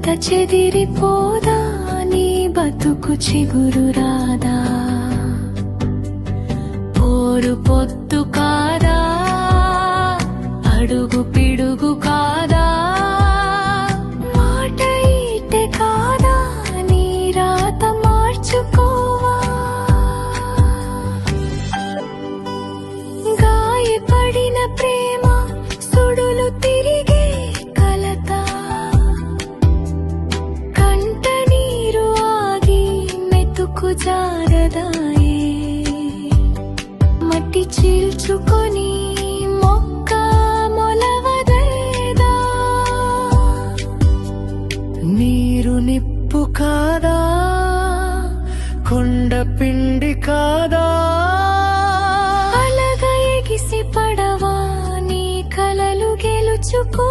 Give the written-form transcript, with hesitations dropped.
మమత చెదిరిపోదా, నీ బతుకు చిగురు రాదా? పోరు పొత్తు కాదా, అడుగు పిడుగు కాదా, మాట ఈటె కాదా, నీ రాత మార్చుకోవా? గాయపడిన ప్రేమ సుడులు తిరిగే కలత, కంట నీరు ఆగి మెతుకు జారదాయే. మట్టి చీల్చుకొని మొక్క మొలవదేదా? నీరు నిప్పు కాదా, కొండ పిండి కాదా, అలగ ఎగిసి పడవా, నీ కలలు గెలుచుకో.